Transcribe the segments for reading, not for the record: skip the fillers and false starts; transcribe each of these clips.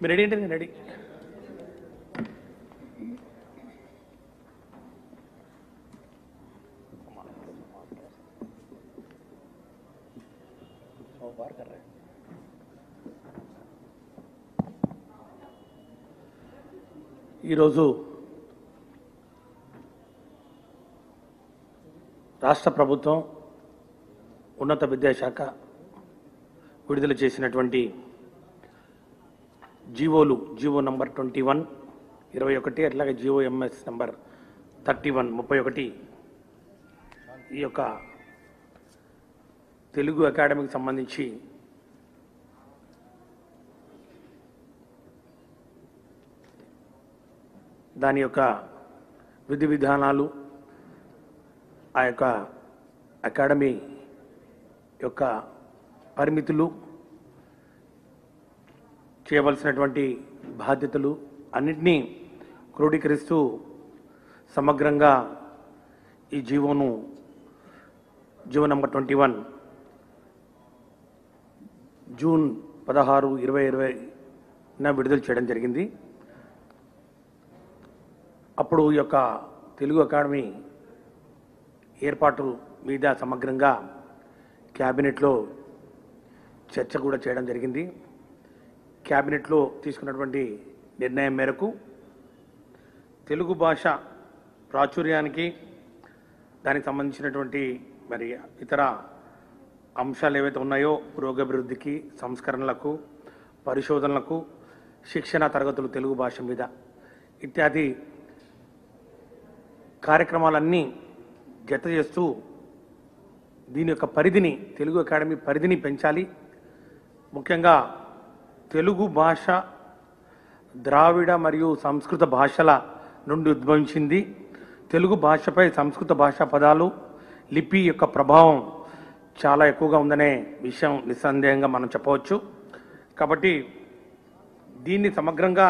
మీరు రెడీ అంటే నేను రెడీ. ఈరోజు రాష్ట్ర ప్రభుత్వం ఉన్నత విద్యాశాఖ విడుదల చేసినటువంటి జీవో నంబర్ 21 21 అట్లాగే జీవో ఎంఎస్ నంబర్ 31 31 ఈ యొక్క తెలుగు అకాడమీకి సంబంధించి దాని యొక్క విధి విధానాలు, ఆ యొక్క అకాడమీ యొక్క పరిమితులు, చేయవలసినటువంటి బాధ్యతలు అన్నింటినీ క్రోడీకరిస్తూ సమగ్రంగా ఈ జీవో నంబర్ 21 జూన్ 16, 2020 విడుదల చేయడం జరిగింది. అప్పుడు ఈ యొక్క తెలుగు అకాడమీ ఏర్పాటు మీద సమగ్రంగా క్యాబినెట్లో చర్చ కూడా చేయడం జరిగింది. క్యాబినెట్లో తీసుకున్నటువంటి నిర్ణయం మేరకు తెలుగు భాష ప్రాచుర్యానికి, దానికి సంబంధించినటువంటి మరి ఇతర అంశాలు ఏవైతే ఉన్నాయో పురోగభివృద్ధికి, సంస్కరణలకు, పరిశోధనలకు, శిక్షణ తరగతులు తెలుగు భాష మీద ఇత్యాది కార్యక్రమాలన్నీ జత చేస్తూ దీని యొక్క పరిధిని, తెలుగు అకాడమీ పరిధిని పెంచాలి. ముఖ్యంగా తెలుగు భాష ద్రావిడ మరియు సంస్కృత భాషల నుండి ఉద్భవించింది. తెలుగు భాషపై సంస్కృత భాషా పదాలు, లిపి యొక్క ప్రభావం చాలా ఎక్కువగా ఉందనే విషయం నిస్సందేహంగా మనం చెప్పవచ్చు. కాబట్టి దీన్ని సమగ్రంగా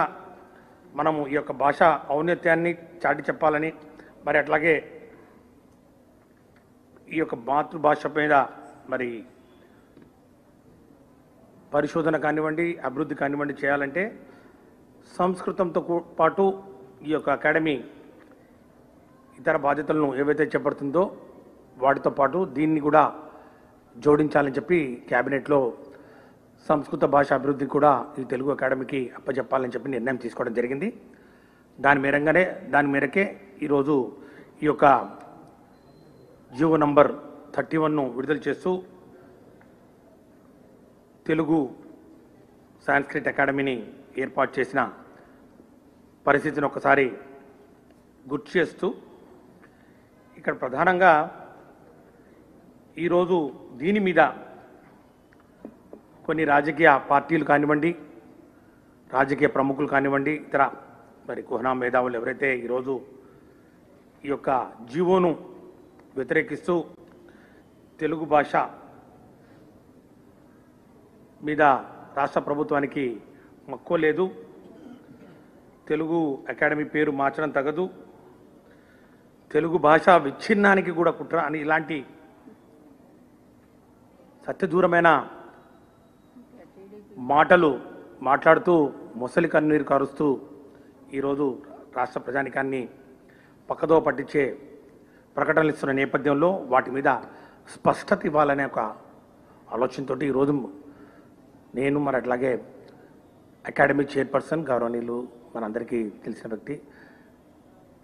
మనము ఈ యొక్క భాష ఔన్నత్యాన్ని చాటి చెప్పాలని, మరి అట్లాగే ఈ యొక్క మాతృభాష మీద మరి పరిశోధన కానివ్వండి, అభివృద్ధి కానివ్వండి చేయాలంటే సంస్కృతంతో పాటు ఈ యొక్క అకాడమీ ఇతర బాధ్యతలను ఏవైతే చేపడుతుందో వాటితో పాటు దీన్ని కూడా జోడించాలని చెప్పి క్యాబినెట్లో సంస్కృత భాష అభివృద్ధి కూడా ఈ తెలుగు అకాడమీకి అప్పచెప్పాలని చెప్పి నిర్ణయం తీసుకోవడం జరిగింది. దాని మేరకే ఈరోజు ఈ యొక్క జీవో నంబర్ 31 విడుదల చేస్తూ తెలుగు సాంస్క్రిట్ అకాడమీని ఏర్పాటు చేసిన పరిస్థితిని ఒకసారి గుర్తు చేస్తూ, ఇక్కడ ప్రధానంగా ఈరోజు దీని మీద కొన్ని రాజకీయ పార్టీలు కానివ్వండి, రాజకీయ ప్రముఖులు కానివ్వండి, ఇతర మరి కుహనా మేధావులు ఎవరైతే ఈరోజు ఈ యొక్క జీవోను వ్యతిరేకిస్తూ తెలుగు భాష మీద రాష్ట్ర ప్రభుత్వానికి మక్కువ లేదు, తెలుగు అకాడమీ పేరు మార్చడం తగదు, తెలుగు భాష విచ్ఛిన్నానికి కూడా కుట్ర అని ఇలాంటి సత్యదూరమైన మాటలు మాట్లాడుతూ మొసలి కన్నీరు కారుస్తూ ఈరోజు రాష్ట్ర ప్రజానికాన్ని పక్కదో పట్టించే ప్రకటనలు ఇస్తున్న నేపథ్యంలో వాటి మీద స్పష్టత ఇవ్వాలనే ఒక ఆలోచనతో ఈరోజు నేను మరి అట్లాగే అకాడమీ చైర్పర్సన్ గౌరవనీయులు మనందరికీ తెలిసిన వ్యక్తి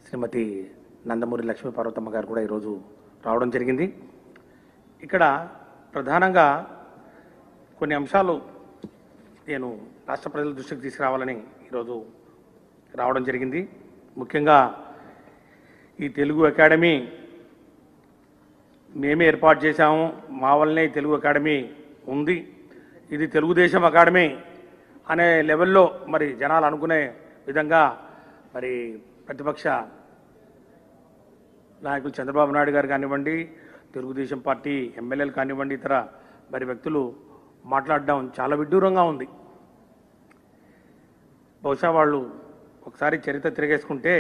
శ్రీమతి నందమూరి లక్ష్మీ పార్వతమ్మ గారు కూడా ఈరోజు రావడం జరిగింది. ఇక్కడ ప్రధానంగా కొన్ని అంశాలు నేను రాష్ట్ర ప్రజల దృష్టికి తీసుకురావాలని ఈరోజు రావడం జరిగింది. ముఖ్యంగా ఈ తెలుగు అకాడమీ మేమే ఏర్పాటు చేశాము, మా వల్లనే తెలుగు అకాడమీ ఉంది, ఇది తెలుగుదేశం అకాడమీ అనే లెవెల్లో మరి జనాలు అనుకునే విధంగా మరి ప్రతిపక్ష నాయకులు చంద్రబాబు నాయుడు గారు కానివ్వండి, తెలుగుదేశం పార్టీ ఎమ్మెల్యేలు కానివ్వండి, ఇతర మరి వ్యక్తులు మాట్లాడడం చాలా విడ్డూరంగా ఉంది. బహుశా వాళ్ళు ఒకసారి చరిత్ర తిరిగేసుకుంటే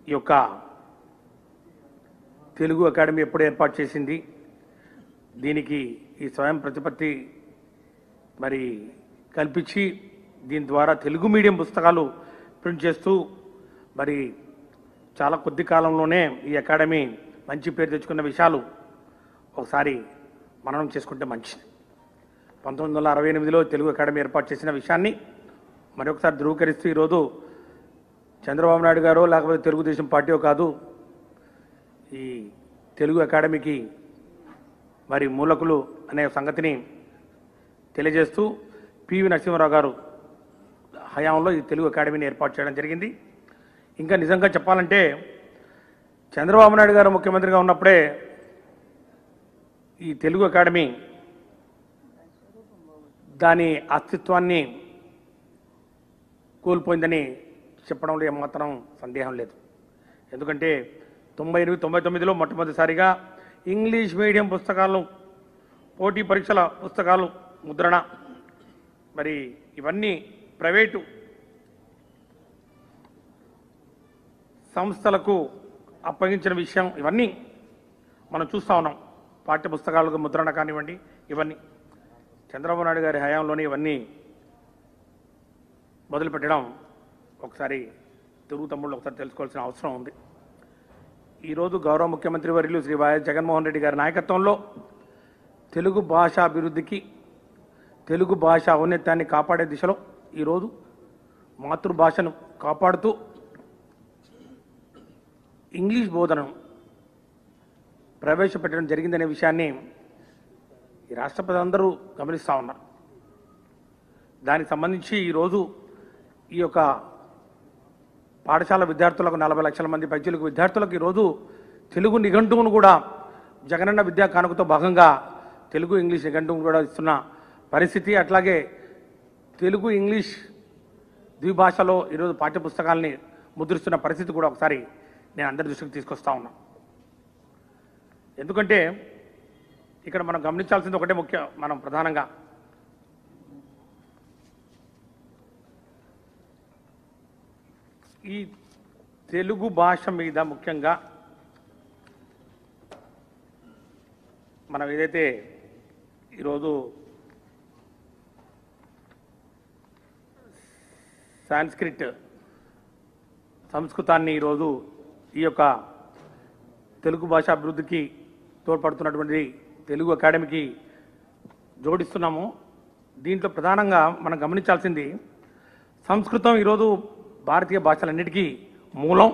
ఈ యొక్క తెలుగు అకాడమీ ఎప్పుడు ఏర్పాటు చేసింది, దీనికి ఈ స్వయం ప్రతిపత్తి మరి కల్పించి దీని ద్వారా తెలుగు మీడియం పుస్తకాలు ప్రింట్ చేస్తూ మరి చాలా కొద్ది కాలంలోనే ఈ అకాడమీ మంచి పేరు తెచ్చుకున్న విషయాలు ఒకసారి మననం చేసుకుంటే మంచిది. 1968లో తెలుగు అకాడమీ ఏర్పాటు చేసిన విషయాన్ని మరొకసారి ధృవీకరిస్తూ ఈరోజు చంద్రబాబు నాయుడు గారు లేకపోతే తెలుగుదేశం పార్టీ కాదు, ఈ తెలుగు అకాడమీకి మరి మూలకులు అనే సంగతిని తెలియజేస్తూ పివి నరసింహారావు గారు హయాంలో ఈ తెలుగు అకాడమీని ఏర్పాటు చేయడం జరిగింది. ఇంకా నిజంగా చెప్పాలంటే చంద్రబాబు నాయుడు గారు ముఖ్యమంత్రిగా ఉన్నప్పుడే ఈ తెలుగు అకాడమీ దాని అస్తిత్వాన్ని కోల్పోయిందని చెప్పడంలో ఏమాత్రం సందేహం లేదు. ఎందుకంటే 98-99లో మొట్టమొదటిసారిగా ఇంగ్లీష్ మీడియం పుస్తకాలు, పోటీ పరీక్షల పుస్తకాలు ముద్రణ, మరి ఇవన్నీ ప్రైవేటు సంస్థలకు అప్పగించిన విషయం ఇవన్నీ మనం చూస్తూ ఉన్నాం. పాఠ్య పుస్తకాలకు ముద్రణ కానివ్వండి, ఇవన్నీ చంద్రబాబు నాయుడు గారి హయాంలోనే ఇవన్నీ మొదలుపెట్టడం ఒకసారి తెలుగు తమ్ముళ్ళు ఒకసారి తెలుసుకోవాల్సిన అవసరం ఉంది. ఈరోజు గౌరవ ముఖ్యమంత్రి వర్యులు శ్రీ వైఎస్ జగన్మోహన్ రెడ్డి గారి నాయకత్వంలో తెలుగు భాష అభివృద్ధికి, తెలుగు భాష ఔన్నత్యాన్ని కాపాడే దిశలో ఈరోజు మాతృభాషను కాపాడుతూ ఇంగ్లీష్ బోధనను ప్రవేశపెట్టడం జరిగిందనే విషయాన్ని ఈ రాష్ట్ర ప్రజలందరూ గమనిస్తూ ఉన్నారు. దానికి సంబంధించి ఈరోజు ఈ యొక్క పాఠశాల విద్యార్థులకు 40 లక్షల మంది పైచిలకు విద్యార్థులకు ఈరోజు తెలుగు నిఘంటువును కూడా జగనన్న విద్యా కానుకతో భాగంగా తెలుగు ఇంగ్లీష్ నిఘంటువును కూడా ఇస్తున్న పరిస్థితి. అట్లాగే తెలుగు ఇంగ్లీష్ ద్విభాషలో ఈరోజు పాఠ్యపుస్తకాలని ముద్రిస్తున్న పరిస్థితి కూడా ఒకసారి నేను అందరి దృష్టికి తీసుకొస్తా ఉన్నా. ఎందుకంటే ఇక్కడ మనం గమనించాల్సింది ఒకటే మనం ప్రధానంగా ఈ తెలుగు భాష మీద ముఖ్యంగా మనం ఏదైతే ఈరోజు సంస్కృతాన్ని ఈరోజు ఈ యొక్క తెలుగు భాష అభివృద్ధికి తోడ్పడుతున్నటువంటి తెలుగు అకాడమీకి జోడిస్తున్నాము. దీంట్లో ప్రధానంగా మనం గమనించాల్సింది సంస్కృతం ఈరోజు భారతీయ భాషలన్నిటికీ మూలం.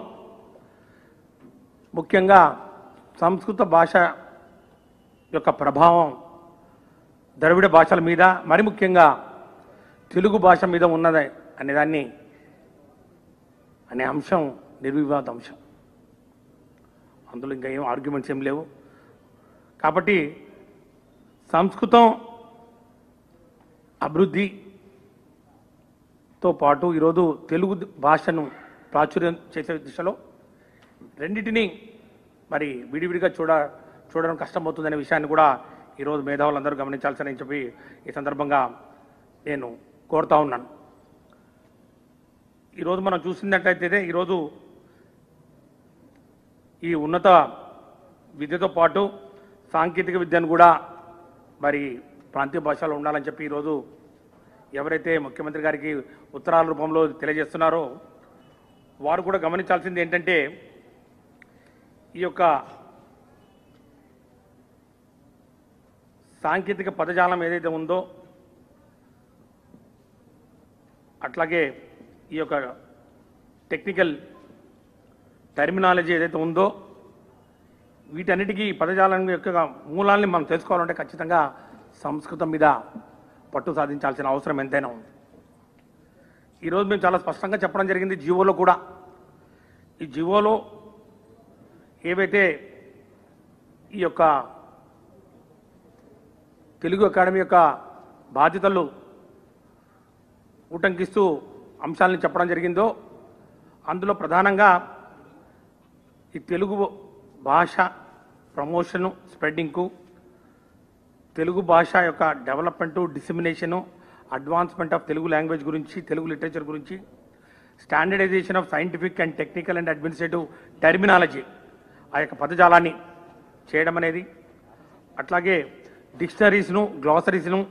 ముఖ్యంగా సంస్కృత భాష యొక్క ప్రభావం ద్రవిడ భాషల మీద, మరి ముఖ్యంగా తెలుగు భాష మీద ఉన్నది అనే అంశం నిర్వివాద అంశం. అందులో ఇంకా ఏం ఆర్గ్యుమెంట్స్ ఏం లేవు. కాబట్టి సంస్కృతం అభివృద్ధితో పాటు ఈరోజు తెలుగు భాషను ప్రాచుర్యం చేసే దిశలో రెండింటినీ మరి విడివిడిగా చూడడం కష్టమవుతుందనే విషయాన్ని కూడా ఈరోజు మేధావులందరూ గమనించాల్సిన చెప్పి ఈ సందర్భంగా నేను కోరుతా ఉన్నాను. ఈరోజు మనం చూసినట్లయితే ఈరోజు ఈ ఉన్నత విద్యతో పాటు సాంకేతిక విద్యను కూడా మరి ప్రాంతీయ భాషలో ఉండాలని చెప్పి ఈరోజు ఎవరైతే ముఖ్యమంత్రి గారికి ఉత్తరాల రూపంలో తెలియజేస్తున్నారో వారు కూడా గమనించాల్సింది ఏంటంటే ఈ యొక్క సాంకేతిక పదజాలం ఏదైతే ఉందో అట్లాగే ఈ యొక్క టెక్నికల్ టర్మినాలజీ ఏదైతే ఉందో వీటన్నిటికీ పదజాలం యొక్క మూలాల్ని మనం తెలుసుకోవాలంటే ఖచ్చితంగా సంస్కృతం మీద పట్టు సాధించాల్సిన అవసరం ఎంతైనా ఉంది. ఈరోజు మేము చాలా స్పష్టంగా చెప్పడం జరిగింది. జీవోలో కూడా ఈ జీవోలో ఏవైతే ఈ యొక్క తెలుగు అకాడమీ యొక్క బాధ్యతలు ఉటంకిస్తూ అంశాలను చెప్పడం జరిగిందో అందులో ప్రధానంగా ఈ తెలుగు భాష ప్రమోషను స్ప్రెడ్డింగ్కు, తెలుగు భాష యొక్క development dissemination, advancement of Telugu language గురించి, తెలుగు లిటరేచర్ గురించి, standardization of scientific and technical and administrative terminology ఆ యొక్క పదజాలాన్ని చేయడం అనేది, అట్లాగే డిక్షనరీస్ను గ్లాసరీస్ను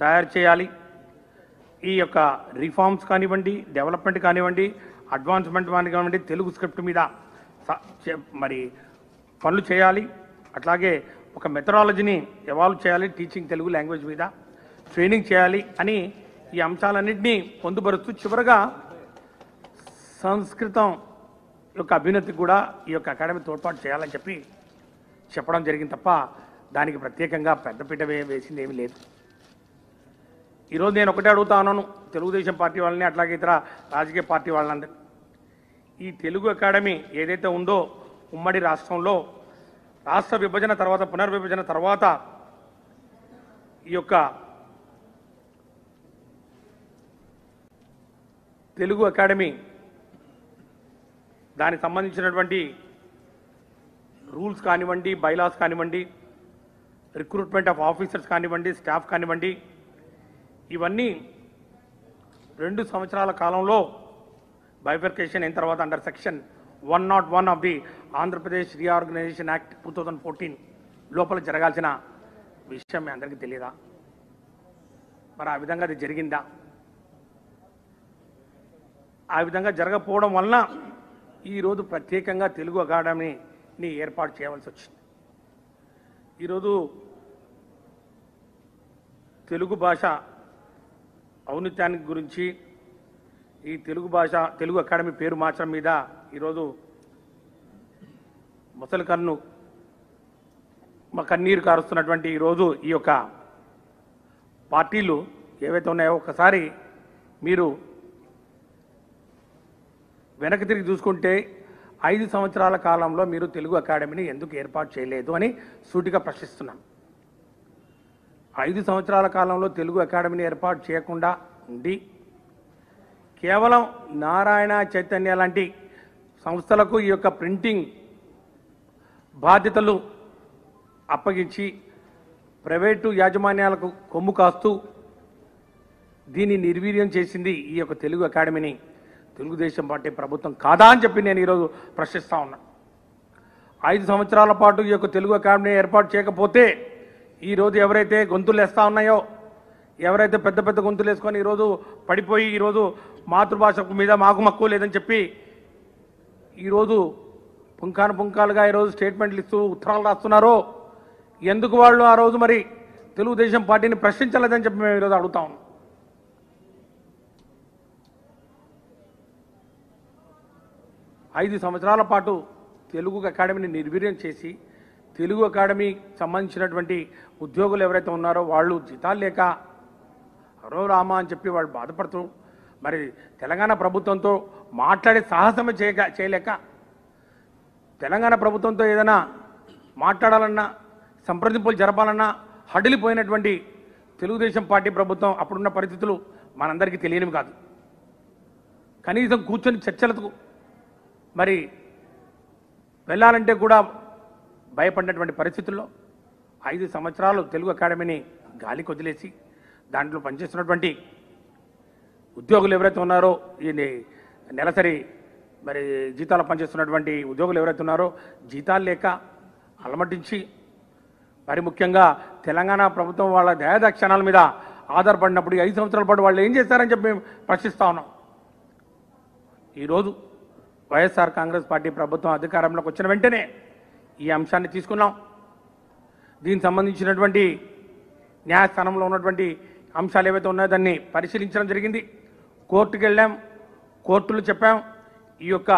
తయారు చేయాలి. ఈ యొక్క రిఫార్మ్స్ కానివ్వండి, డెవలప్మెంట్ కానివ్వండి, అడ్వాన్స్మెంట్ కానివ్వండి తెలుగు స్క్రిప్ట్ మీద మరి పనులు చేయాలి. అట్లాగే ఒక మెథడాలజీని ఎవాల్వ్ చేయాలి, టీచింగ్ తెలుగు లాంగ్వేజ్ మీద ట్రైనింగ్ చేయాలి అని ఈ అంశాలన్నింటినీ పొందుపరుస్తూ చివరగా సంస్కృతం యొక్క అభ్యున్నతికి కూడా ఈ యొక్క అకాడమీ తోడ్పాటు చేయాలని చెప్పడం జరిగింది తప్ప దానికి ప్రత్యేకంగా పెద్దపీట వేసింది ఏమీ లేదు. ఈరోజు నేను ఒకటే అడుగుతా ఉన్నాను తెలుగుదేశం పార్టీ వాళ్ళని, అట్లాగే ఇతర రాజకీయ పార్టీ వాళ్ళందరూ, ఈ తెలుగు అకాడమీ ఏదైతే ఉందో ఉమ్మడి రాష్ట్రంలో రాష్ట్ర విభజన తర్వాత పునర్విభజన తర్వాత ఈ యొక్క తెలుగు అకాడమీ దానికి సంబంధించినటువంటి రూల్స్ కానివ్వండి, బైలాస్ కానివ్వండి, రిక్రూట్మెంట్ ఆఫ్ ఆఫీసర్స్ కానివ్వండి, స్టాఫ్ కానివ్వండి, ఇవన్నీ 2 సంవత్సరాల కాలంలో బైఫర్కేషన్ అయిన తర్వాత under section 101 of the Andhra Pradesh reorganisation act 2014 లోపల జరగాల్సిన విషయం మీ అందరికీ తెలియదా? మరి ఆ విధంగా అది జరిగిందా? ఆ విధంగా జరగకపోవడం వలన ఈరోజు ప్రత్యేకంగా తెలుగు అకాడమీని ఏర్పాటు చేయవలసి వచ్చింది. ఈరోజు తెలుగు భాష ఔన్నత్యానికి గురించి ఈ తెలుగు అకాడమీ పేరు మార్చడం మీద ఈరోజు ముసలి కన్నీరు కారుస్తున్నటువంటి ఈరోజు ఈ యొక్క పార్టీలు ఏవైతే ఉన్నాయో ఒకసారి మీరు వెనక్కి తిరిగి చూసుకుంటే 5 సంవత్సరాల కాలంలో మీరు తెలుగు అకాడమీని ఎందుకు ఏర్పాటు చేయలేదు అని సూటిగా ప్రశ్నిస్తున్నాం. 5 సంవత్సరాల కాలంలో తెలుగు అకాడమీని ఏర్పాటు చేయకుండా ఉండి కేవలం నారాయణ చైతన్య లాంటి సంస్థలకు ఈ యొక్క ప్రింటింగ్ బాధ్యతలు అప్పగించి ప్రైవేటు యాజమాన్యాలకు కొమ్ము కాస్తూ దీన్ని నిర్వీర్యం చేసింది ఈ యొక్క తెలుగు అకాడమీని తెలుగుదేశం పార్టీ ప్రభుత్వం కాదా అని చెప్పి నేను ఈరోజు ప్రశ్నిస్తా ఉన్నా. 5 సంవత్సరాల పాటు ఈ యొక్క తెలుగు అకాడమీ ఏర్పాటు చేయకపోతే ఈరోజు ఎవరైతే గొంతులు వేస్తూ ఉన్నాయో, ఎవరైతే పెద్ద పెద్ద గొంతులు వేసుకొని ఈరోజు పడిపోయి ఈరోజు మాతృభాష మీద మాకు మక్కువ లేదని చెప్పి ఈరోజు పుంకాలుగా ఈరోజు స్టేట్మెంట్లు ఇస్తూ ఉత్తరాలు రాస్తున్నారో, ఎందుకు వాళ్ళు ఆ రోజు మరి తెలుగుదేశం పార్టీని ప్రశ్నించలేదని చెప్పి మేము ఈరోజు అడుగుతా ఉన్నాం. ఐదు సంవత్సరాల పాటు తెలుగు అకాడమీని నిర్వీర్యం చేసి తెలుగు అకాడమీ సంబంధించినటువంటి ఉద్యోగులు ఎవరైతే ఉన్నారో వాళ్ళు జీతాలు లేక అరో రామా అని చెప్పి వాళ్ళు బాధపడుతూ మరి తెలంగాణ ప్రభుత్వంతో మాట్లాడే సాహసమే చేయలేక తెలంగాణ ప్రభుత్వంతో ఏదైనా మాట్లాడాలన్నా సంప్రదింపులు జరపాలన్నా హడిలిపోయినటువంటి తెలుగుదేశం పార్టీ ప్రభుత్వం అప్పుడున్న పరిస్థితులు మనందరికీ తెలియనివి కాదు. కనీసం కూర్చొని చర్చలకు మరి వెళ్ళాలంటే కూడా భయపడినటువంటి పరిస్థితుల్లో 5 సంవత్సరాలు తెలుగు అకాడమీని గాలికి వదిలేసి దాంట్లో పనిచేస్తున్నటువంటి ఉద్యోగులు ఎవరైతే ఉన్నారో ఈ నెలసరి మరి జీతాలు పనిచేస్తున్నటువంటి ఉద్యోగులు ఎవరైతే ఉన్నారో జీతాలు లేక అలమటించి మరి ముఖ్యంగా తెలంగాణ ప్రభుత్వం వాళ్ళ దయాదాక్షణాల మీద ఆధారపడినప్పుడు 5 సంవత్సరాల పాటు వాళ్ళు ఏం చేస్తారని చెప్పి మేము ప్రశ్నిస్తా ఉన్నాం. ఈరోజు వైఎస్ఆర్ కాంగ్రెస్ పార్టీ ప్రభుత్వం అధికారంలోకి వచ్చిన వెంటనే ఈ అంశాన్ని తీసుకున్నాం. దీనికి సంబంధించినటువంటి న్యాయస్థానంలో ఉన్నటువంటి అంశాలు ఏవైతే ఉన్నాయో దాన్ని పరిశీలించడం జరిగింది. కోర్టుకు వెళ్ళాం, కోర్టులు చెప్పాం. ఈ యొక్క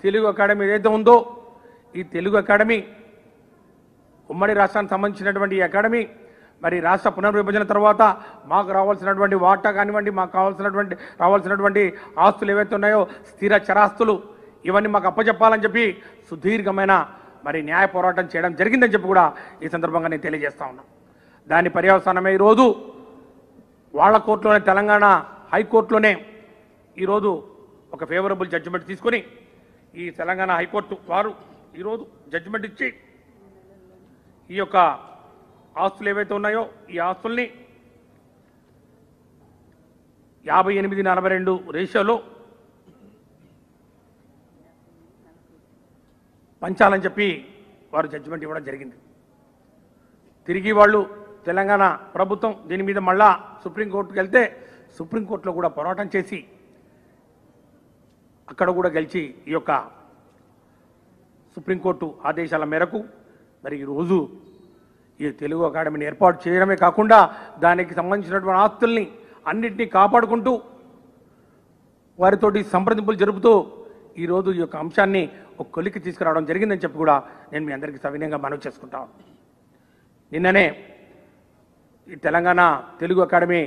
తెలుగు అకాడమీ ఏదైతే ఉందో ఈ తెలుగు అకాడమీ ఉమ్మడి రాష్ట్రానికి సంబంధించినటువంటి ఈ అకాడమీ మరి రాష్ట్ర పునర్విభజన తర్వాత మాకు రావాల్సినటువంటి వాటా కానివ్వండి, మాకు రావాల్సినటువంటి ఆస్తులు ఏవైతే ఉన్నాయో స్థిర చరాస్తులు ఇవన్నీ మాకు అప్పచెప్పాలని చెప్పి సుదీర్ఘమైన మరి న్యాయ పోరాటం చేయడం జరిగిందని చెప్పి కూడా ఈ సందర్భంగా నేను తెలియజేస్తా ఉన్నా. దాని పర్యవసానమే ఈరోజు వాళ్ళ కోర్టులోనే, తెలంగాణ హైకోర్టులోనే ఈరోజు ఒక ఫేవరబుల్ జడ్జిమెంట్ తీసుకొని ఈ తెలంగాణ హైకోర్టు వారు ఈరోజు జడ్జిమెంట్ ఇచ్చి ఈ యొక్క ఆస్తులు ఏవైతే ఉన్నాయో ఈ ఆస్తుల్ని 58-42 రేషియోలో పంచాలని చెప్పి వారు జడ్జిమెంట్ ఇవ్వడం జరిగింది. తిరిగి వాళ్ళు తెలంగాణ ప్రభుత్వం దీని మీద మళ్ళా సుప్రీంకోర్టుకు వెళ్తే సుప్రీంకోర్టులో కూడా పోరాటం చేసి అక్కడ కూడా గెలిచి ఈ యొక్క సుప్రీంకోర్టు ఆదేశాల మేరకు మరి ఈరోజు ఈ తెలుగు అకాడమీని ఏర్పాటు చేయడమే కాకుండా దానికి సంబంధించినటువంటి ఆస్తుల్ని అన్నింటినీ కాపాడుకుంటూ వారితోటి సంప్రదింపులు జరుపుతూ ఈరోజు ఈ యొక్క అంశాన్ని ఒక కొలికి తీసుకురావడం జరిగిందని చెప్పి కూడా నేను మీ అందరికీ సవినయంగా మనవి చేసుకుంటాను. నిన్ననే ఈ తెలంగాణ తెలుగు అకాడమీ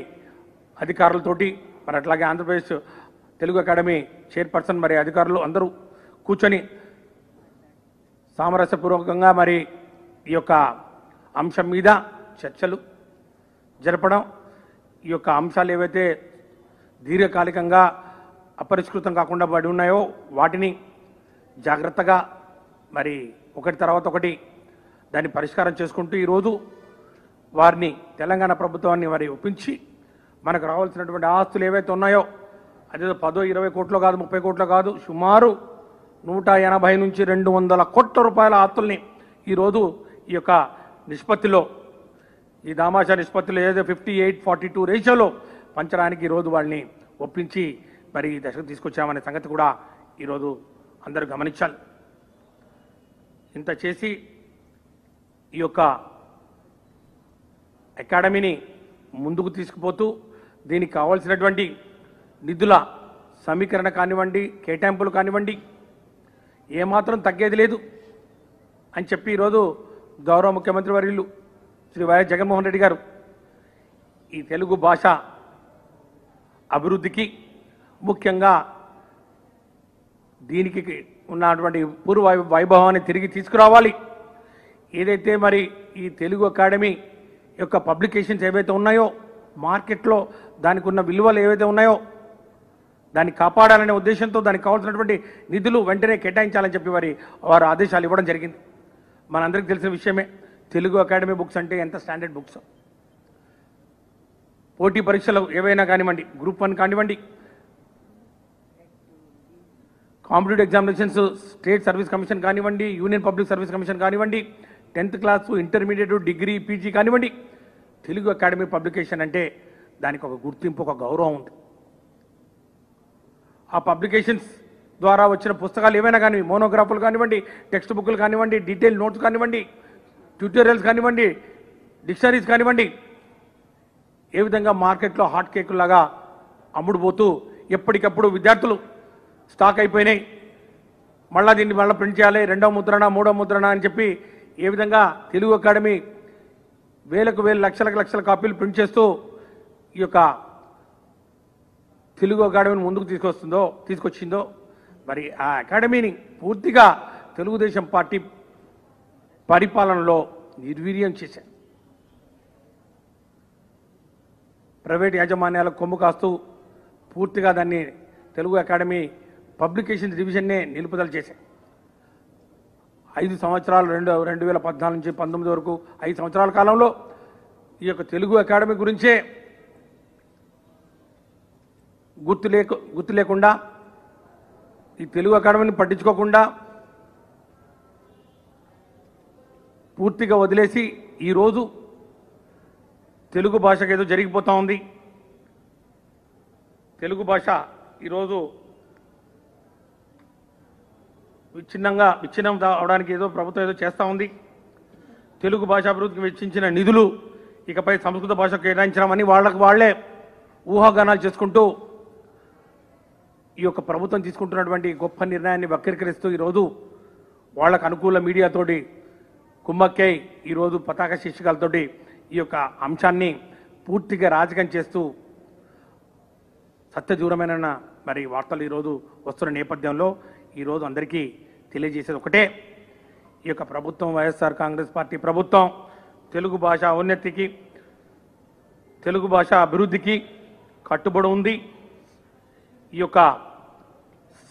అధికారులతోటి మరి అట్లాగే ఆంధ్రప్రదేశ్ తెలుగు అకాడమీ చైర్పర్సన్ మరి అధికారులు అందరూ కూర్చొని సామరస్యపూర్వకంగా మరి ఈ యొక్క అంశం మీద చర్చలు జరపడం, ఈ యొక్క అంశాలు ఏవైతే దీర్ఘకాలికంగా అపరిష్కృతం కాకుండా పడి ఉన్నాయో వాటిని జాగ్రత్తగా మరి ఒకటి తర్వాత ఒకటి దాన్ని పరిష్కారం చేసుకుంటూ ఈరోజు వారిని తెలంగాణ ప్రభుత్వాన్ని మరి ఒప్పించి మనకు రావాల్సినటువంటి ఆస్తులు ఏవైతే ఉన్నాయో అదేదో 10-20 కోట్లు కాదు, 30 కోట్లు కాదు, సుమారు 180 నుంచి 200 కోట్ల రూపాయల ఆస్తుల్ని ఈరోజు ఈ యొక్క నిష్పత్తిలో, ఈ దామాషా నిష్పత్తిలో ఏదో 58-42 రేషియోలో పంచడానికి ఈరోజు వాళ్ళని ఒప్పించి మరి ఈ దశకు తీసుకొచ్చామనే సంగతి కూడా ఈరోజు అందరూ గమనించాలి. ఇంత చేసి ఈ యొక్క అకాడమీని ముందుకు తీసుకుపోతూ దీనికి కావాల్సినటువంటి నిధుల సమీకరణ కానివ్వండి, కేటాయింపులు కానివ్వండి ఏమాత్రం తగ్గేది లేదు అని చెప్పి ఈరోజు గౌరవ ముఖ్యమంత్రి వర్యులు శ్రీ వైఎస్ జగన్మోహన్ రెడ్డి గారు ఈ తెలుగు భాష అభివృద్ధికి ముఖ్యంగా దీనికి ఉన్నటువంటి పూర్వ వైభవాన్ని తిరిగి తీసుకురావాలి. ఏదైతే మరి ఈ తెలుగు అకాడమీ యొక్క పబ్లికేషన్స్ ఏవైతే ఉన్నాయో మార్కెట్లో దానికి ఉన్న విలువలు ఏవైతే ఉన్నాయో దాన్ని కాపాడాలనే ఉద్దేశంతో దానికి కావాల్సినటువంటి నిధులు వెంటనే కేటాయించాలని చెప్పి వారు ఆదేశాలు ఇవ్వడం జరిగింది. మనందరికీ తెలిసిన విషయమే తెలుగు అకాడమీ బుక్స్ అంటే ఎంత స్టాండర్డ్ బుక్స్. పోటీ పరీక్షలు ఏవైనా కానివ్వండి, గ్రూప్ 1 కానివ్వండి, competitive examinations state service commission కానివ్వండి, యూనియన్ పబ్లిక్ సర్వీస్ కమిషన్ కానివ్వండి, 10th class, intermediate, degree, PG కానివ్వండి, తెలుగు అకాడమీ పబ్లికేషన్ అంటే దానికి ఒక గుర్తింపు, ఒక గౌరవం ఉంది. ఆ పబ్లికేషన్స్ ద్వారా వచ్చిన పుస్తకాలు ఏవైనా కానీ, మోనోగ్రాఫ్లు కానివ్వండి, టెక్స్ట్ బుక్లు కానివ్వండి, డీటెయిల్ నోట్స్ కానివ్వండి, ట్యూటోరియల్స్ కానివ్వండి, డిక్షనరీస్ కానివ్వండి, ఏ విధంగా మార్కెట్లో హాట్ కేకులాగా అమ్ముడుపోతూ ఎప్పటికప్పుడు విద్యార్థులు స్టాక్ అయిపోయినాయి, దీన్ని మళ్ళీ ప్రింట్ చేయాలి, 2వ ముద్రణ 3వ ముద్రణ అని చెప్పి ఏ విధంగా తెలుగు అకాడమీ వేలకు వేలు లక్షల కాపీలు ప్రింట్ చేస్తూ ఈ యొక్క తెలుగు అకాడమీని ముందుకు తీసుకొచ్చిందో మరి ఆ అకాడమీని పూర్తిగా తెలుగుదేశం పార్టీ పరిపాలనలో నిర్వీర్యం చేశారు. ప్రైవేట్ యాజమాన్యాలకు కొమ్ము కాస్తూ పూర్తిగా దాన్ని తెలుగు అకాడమీ పబ్లికేషన్ డివిజన్నే నిలుపుదల చేశారు. 5 సంవత్సరాలు 2014 నుంచి 19 వరకు 5 సంవత్సరాల కాలంలో ఈ యొక్క తెలుగు అకాడమీ గురించే గుర్తు లేకుండా, ఈ తెలుగు అకాడమీని పట్టించుకోకుండా పూర్తిగా వదిలేసి ఈరోజు తెలుగు భాషకు ఏదో జరిగిపోతూ ఉంది. తెలుగు భాష ఈరోజు విచ్ఛిన్నం అవడానికి ఏదో ప్రభుత్వం ఏదో చేస్తూ ఉంది. తెలుగు భాష అభివృద్ధికి వెచ్చించిన నిధులు ఇకపై సంస్కృత భాష కేటాయించడమని వాళ్ళకు వాళ్లే ఊహాగానాలు చేసుకుంటూ ఈ యొక్క ప్రభుత్వం తీసుకుంటున్నటువంటి గొప్ప నిర్ణయాన్ని వక్రీకరిస్తూ ఈరోజు వాళ్ళకు అనుకూల మీడియాతోటి కుమ్మక్కై ఈరోజు పతాక శీర్షికలతోటి ఈ యొక్క అంశాన్ని పూర్తిగా రాజకీయం చేస్తూ సత్యదూరమైన మరి వార్తలు ఈరోజు వస్తున్న నేపథ్యంలో ఈరోజు అందరికీ తెలియజేసేది ఒకటే, ఈ యొక్క ప్రభుత్వం వైఎస్ఆర్ కాంగ్రెస్ పార్టీ ప్రభుత్వం తెలుగు భాష ఔన్నతికి, తెలుగు భాష అభివృద్ధికి కట్టుబడి ఉంది. ఈ యొక్క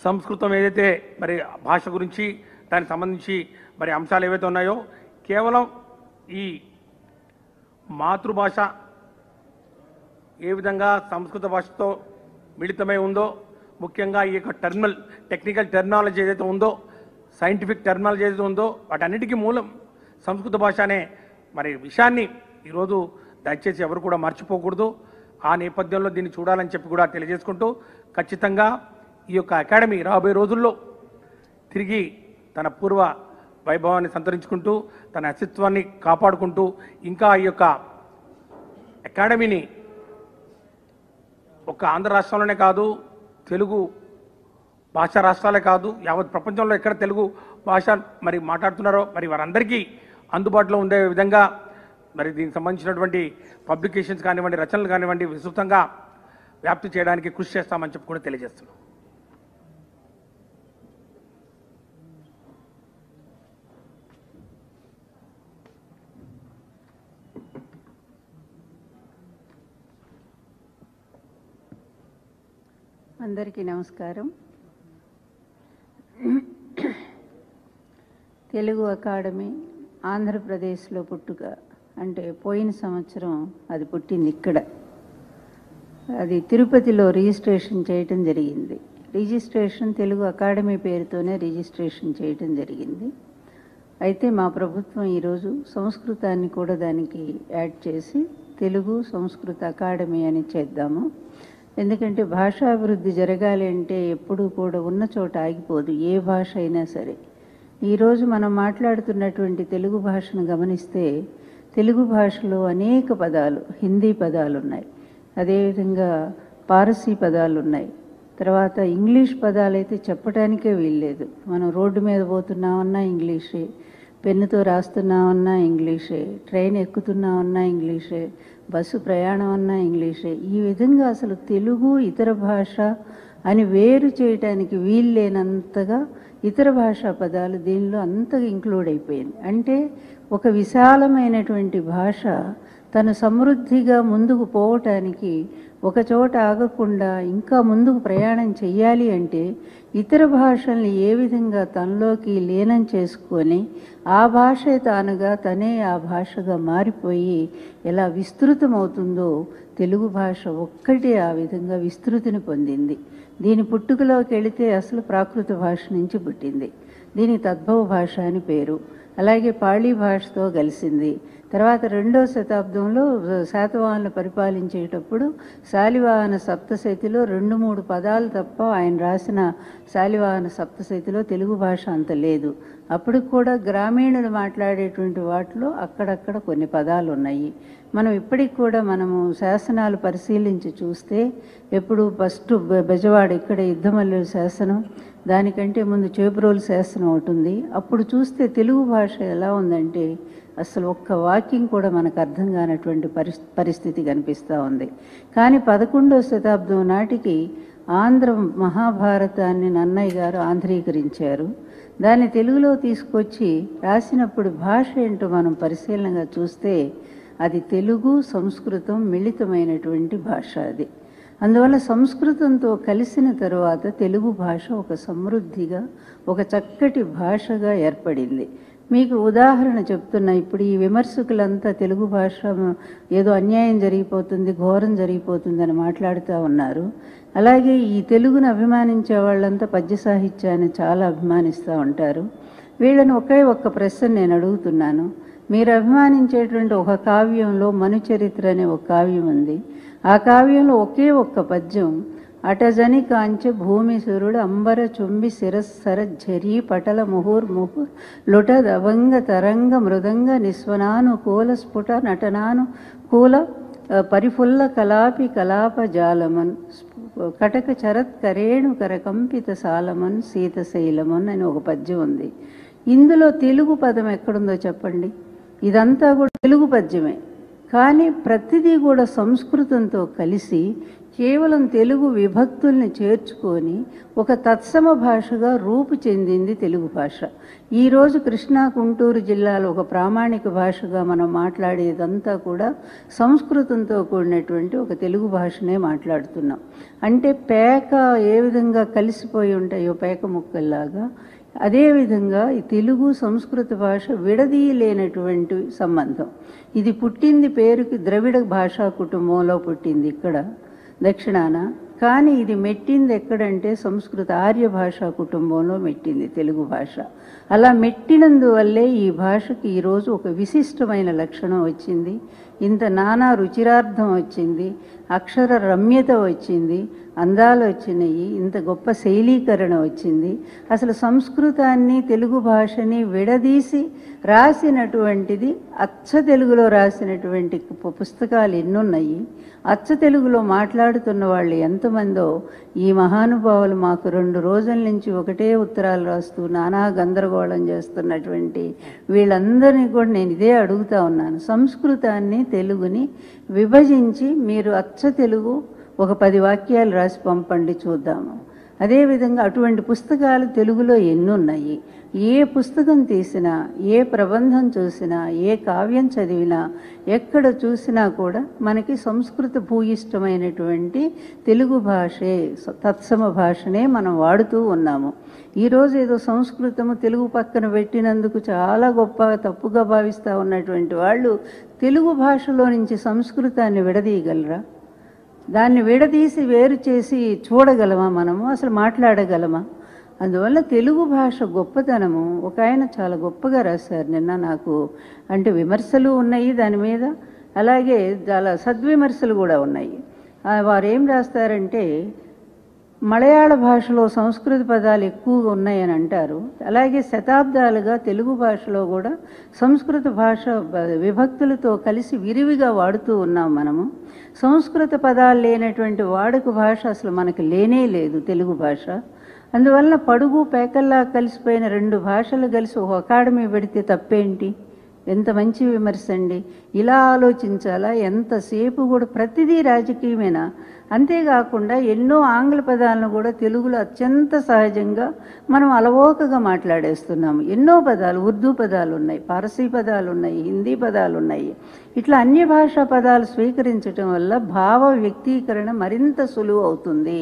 సంస్కృతం ఏదైతే మరి భాష గురించి దానికి సంబంధించి మరి అంశాలు ఏవైతే ఉన్నాయో కేవలం ఈ మాతృభాష ఏ విధంగా సంస్కృత భాషతో మిళితమై ఉందో, ముఖ్యంగా ఈ యొక్క టెక్నికల్ టెర్మినాలజీ ఏదైతే ఉందో, సైంటిఫిక్ టెర్మినాలజీ ఏదైతే ఉందో వాటన్నిటికీ మూలం సంస్కృత భాష అనే మరి విషయాన్ని ఈరోజు దయచేసి ఎవరు కూడా మర్చిపోకూడదు. ఆ నేపథ్యంలో దీన్ని చూడాలని చెప్పి కూడా తెలియజేసుకుంటూ, ఖచ్చితంగా ఈ యొక్క అకాడమీ రాబోయే రోజుల్లో తిరిగి తన పూర్వ వైభవాన్ని సంతరించుకుంటూ తన అస్తిత్వాన్ని కాపాడుకుంటూ ఇంకా ఈ యొక్క అకాడమీని ఒక ఆంధ్ర రాష్ట్రంలోనే కాదు, తెలుగు భాషా రాష్ట్రాలే కాదు, యావత్ ప్రపంచంలో ఎక్కడ తెలుగు భాష మరి మాట్లాడుతున్నారో మరి వారందరికీ అందుబాటులో ఉండే విధంగా మరి దీనికి సంబంధించినటువంటి పబ్లికేషన్స్ కానివ్వండి, రచనలు కానివ్వండి విస్తృతంగా వ్యాప్తి చేయడానికి కృషి చేస్తామని చెప్పి కూడా తెలియజేస్తున్నాం. అందరికీ నమస్కారం. తెలుగు అకాడమీ ఆంధ్రప్రదేశ్లో పుట్టుక అంటే పోయిన సంవత్సరం అది పుట్టింది ఇక్కడ. అది తిరుపతిలో రిజిస్ట్రేషన్ చేయటం జరిగింది. రిజిస్ట్రేషన్ తెలుగు అకాడమీ పేరుతోనే రిజిస్ట్రేషన్ చేయటం జరిగింది. అయితే మా ప్రభుత్వం ఈరోజు సంస్కృతాన్ని కూడా దానికి యాడ్ చేసి తెలుగు సంస్కృత అకాడమీ అని చేద్దాము. ఎందుకంటే భాషాభివృద్ధి జరగాలి అంటే ఎప్పుడూ కూడా ఉన్న చోట ఆగిపోదు, ఏ భాష అయినా సరే. ఈరోజు మనం మాట్లాడుతున్నటువంటి తెలుగు భాషను గమనిస్తే తెలుగు భాషలో అనేక పదాలు, హిందీ పదాలు ఉన్నాయి, అదేవిధంగా పారసీ పదాలు ఉన్నాయి, తర్వాత ఇంగ్లీష్ పదాలు అయితే చెప్పడానికే వీల్లేదు. మనం రోడ్డు మీద పోతున్నామన్నా ఇంగ్లీషే, పెన్నుతో రాస్తున్నామన్నా ఇంగ్లీషే, ట్రైన్ ఎక్కుతున్నామన్నా ఇంగ్లీషే, బస్సు ప్రయాణం అన్నా ఇంగ్లీషే. ఈ విధంగా అసలు తెలుగు ఇతర భాష అని వేరు చేయడానికి వీల్లేనంతగా ఇతర భాషా పదాలు దీనిలో అంతగా ఇంక్లూడ్ అయిపోయింది. అంటే ఒక విశాలమైనటువంటి భాష తను సమృద్ధిగా ముందుకు పోవటానికి ఒక చోట ఆగకుండా ఇంకా ముందుకు ప్రయాణం చెయ్యాలి అంటే ఇతర భాషల్ని ఏ విధంగా తనలోకి లీనం చేసుకొని ఆ భాషే తానుగా తనే ఆ భాషగా మారిపోయి ఎలా విస్తృతమవుతుందో తెలుగు భాష ఒక్కటే ఆ విధంగా విస్తృతిని పొందింది. దీని పుట్టుకలోకి వెళితే అసలు ప్రాకృత భాష నుంచి పుట్టింది. దీనికి తద్భవ భాష అని పేరు. అలాగే పాళీ భాషతో కలిసింది. తర్వాత 2వ శతాబ్దంలో శాతవాహనులు పరిపాలించేటప్పుడు శాలివాహన సప్తశతిలో 2-3 పదాలు తప్ప ఆయన రాసిన శాలివాహన సప్తశతిలో తెలుగు భాష అంత లేదు. అప్పుడు కూడా గ్రామీణులు మాట్లాడేటువంటి వాటిలో అక్కడక్కడ కొన్ని పదాలు ఉన్నాయి. మనం ఇప్పటికి కూడా మనము శాసనాలు పరిశీలించి చూస్తే ఎప్పుడు ఫస్ట్ బెజవాడ ఇక్కడ యుద్ధమల్లుల శాసనం, దానికంటే ముందు చేబ్రోలు శాసనం ఒకటి ఉంది. అప్పుడు చూస్తే తెలుగు భాష ఎలా ఉందంటే అసలు ఒక్క వాక్యం కూడా మనకు అర్థం కానటువంటి పరిస్థితి కనిపిస్తూ ఉంది. కానీ 11వ శతాబ్దం నాటికి ఆంధ్ర మహాభారతాన్ని నన్నయ్య గారు ఆంధ్రీకరించారు. దాన్ని తెలుగులో తీసుకొచ్చి రాసినప్పుడు భాష ఏంటో మనం పరిశీలనగా చూస్తే అది తెలుగు సంస్కృతం మిళితమైనటువంటి భాష అది. అందువల్ల సంస్కృతంతో కలిసిన తరువాత తెలుగు భాష ఒక సమృద్ధిగా ఒక చక్కటి భాషగా ఏర్పడింది. మీకు ఉదాహరణ చెప్తున్నా, ఇప్పుడు ఈ విమర్శకులంతా తెలుగు భాష ఏదో అన్యాయం జరిగిపోతుంది, ఘోరం జరిగిపోతుంది అని మాట్లాడుతూ ఉన్నారు. అలాగే ఈ తెలుగును అభిమానించే వాళ్ళంతా పద్య సాహిత్యాన్ని చాలా అభిమానిస్తూ ఉంటారు. వీళ్ళని ఒక్క ప్రశ్న నేను అడుగుతున్నాను. మీరు అభిమానించేటువంటి ఒక కావ్యంలో మనుచరిత్ర అనే ఒక కావ్యం ఉంది. ఆ కావ్యంలో ఒకే ఒక్క పద్యం అటజని కాంచె భూమి సురుడు అంబర చుంబి శిరస్సర ఝరీ పటల ముహుర్ లుట దవంగ తరంగ మృదంగ నిస్వనానుకూల స్ఫుట నటనానుకూల పరిఫుల్ల కలాపి కలాప జాలమన్ కటక చరత్ కరేణు కరకంపిత సాలమన్ శీతశైలమన్ అని ఒక పద్యం ఉంది. ఇందులో తెలుగు పదం ఎక్కడుందో చెప్పండి. ఇదంతా కూడా తెలుగు పద్యమే, కానీ ప్రతిదీ కూడా సంస్కృతంతో కలిసి కేవలం తెలుగు విభక్తుల్ని చేర్చుకొని ఒక తత్సమ భాషగా రూపు చెందింది తెలుగు భాష. ఈరోజు కృష్ణా గుంటూరు జిల్లాలో ఒక ప్రామాణిక భాషగా మనం మాట్లాడేదంతా కూడా సంస్కృతంతో కూడినటువంటి ఒక తెలుగు భాషనే మాట్లాడుతున్నాం. అంటే పేక ఏ విధంగా కలిసిపోయి ఉంటాయో పేక ముక్కల్లాగా, అదేవిధంగా ఈ తెలుగు సంస్కృత భాష విడదీయలేనటువంటి సంబంధం. ఇది పుట్టింది పేరుకి ద్రవిడ భాషా కుటుంబంలో పుట్టింది ఇక్కడ దక్షిణాన, కానీ ఇది మెట్టింది ఎక్కడంటే సంస్కృత ఆర్య భాషా కుటుంబంలో మెట్టింది తెలుగు భాష. అలా మెట్టినందువల్లే ఈ భాషకి ఈరోజు ఒక విశిష్టమైన లక్షణం వచ్చింది, ఇంత నానా రుచిరార్థం వచ్చింది, అక్షర రమ్యత వచ్చింది, అందాలు వచ్చినాయి, ఇంత గొప్ప శైలీకరణ వచ్చింది. అసలు సంస్కృతాన్ని తెలుగు భాషని విడదీసి రాసినటువంటిది అచ్చ తెలుగులో రాసినటువంటి పుస్తకాలు ఎన్నున్నాయి. అచ్చ తెలుగులో మాట్లాడుతున్న వాళ్ళు ఎంతమందో ఈ మహానుభావులు మాకు 2 రోజుల నుంచి ఒకటే ఉత్తరాలు రాస్తూ నానా గందరగోళం చేస్తున్నటువంటి వీళ్ళందరినీ కూడా నేను ఇదే అడుగుతా ఉన్నాను. సంస్కృతాన్ని తెలుగుని విభజించి మీరు అచ్చ తెలుగు ఒక 10 వాక్యాలు రాసి పంపండి చూద్దాము. అదేవిధంగా అటువంటి పుస్తకాలు తెలుగులో ఎన్నున్నాయి. ఏ పుస్తకం తీసినా, ఏ ప్రబంధం చూసినా, ఏ కావ్యం చదివినా, ఎక్కడ చూసినా కూడా మనకి సంస్కృత భూయిష్టమైనటువంటి తెలుగు భాషే, తత్సమ భాషనే మనం వాడుతూ ఉన్నాము. ఈరోజు ఏదో సంస్కృతము తెలుగు పక్కన పెట్టినందుకు చాలా గొప్ప తప్పుగా భావిస్తూ ఉన్నటువంటి వాళ్ళు తెలుగు భాషలో నుంచి సంస్కృతాన్ని విడదీయగలరా? దాన్ని విడదీసి వేరు చేసి చూడగలమా మనము? అసలు మాట్లాడగలమా? అందువల్ల తెలుగు భాష గొప్పతనము ఒక ఆయన చాలా గొప్పగా రాశారు నిన్న నాకు. అంటే విమర్శలు ఉన్నాయి దాని మీద, అలాగే చాలా సద్విమర్శలు కూడా ఉన్నాయి. వారు ఏం రాస్తారంటే మలయాళ భాషలో సంస్కృత పదాలు ఎక్కువగా ఉన్నాయని అంటారు. అలాగే శతాబ్దాలుగా తెలుగు భాషలో కూడా సంస్కృత భాష విభక్తులతో కలిసి విరివిగా వాడుతూ ఉన్నాం మనము. సంస్కృత పదాలు లేనటువంటి వాడుక భాష అసలు మనకు లేనే లేదు తెలుగు భాష. అందువల్ల పడుగు పేకల్లా కలిసిపోయిన 2 భాషలు కలిసి ఒక అకాడమీ పెడితే తప్పేంటి? ఎంత మంచి విమర్శ అండి. ఇలా ఆలోచించాలా? ఎంతసేపు కూడా ప్రతిదీ రాజకీయమేనా? అంతేకాకుండా ఎన్నో ఆంగ్ల పదాలను కూడా తెలుగులో అత్యంత సహజంగా మనం అలవోకగా మాట్లాడేస్తున్నాము. ఎన్నో పదాలు, ఉర్దూ పదాలు ఉన్నాయి, పారసీ పదాలు ఉన్నాయి, హిందీ పదాలు ఉన్నాయి. ఇట్లా అన్య భాషా పదాలు స్వీకరించడం వల్ల భావ వ్యక్తీకరణ మరింత సులువు అవుతుంది.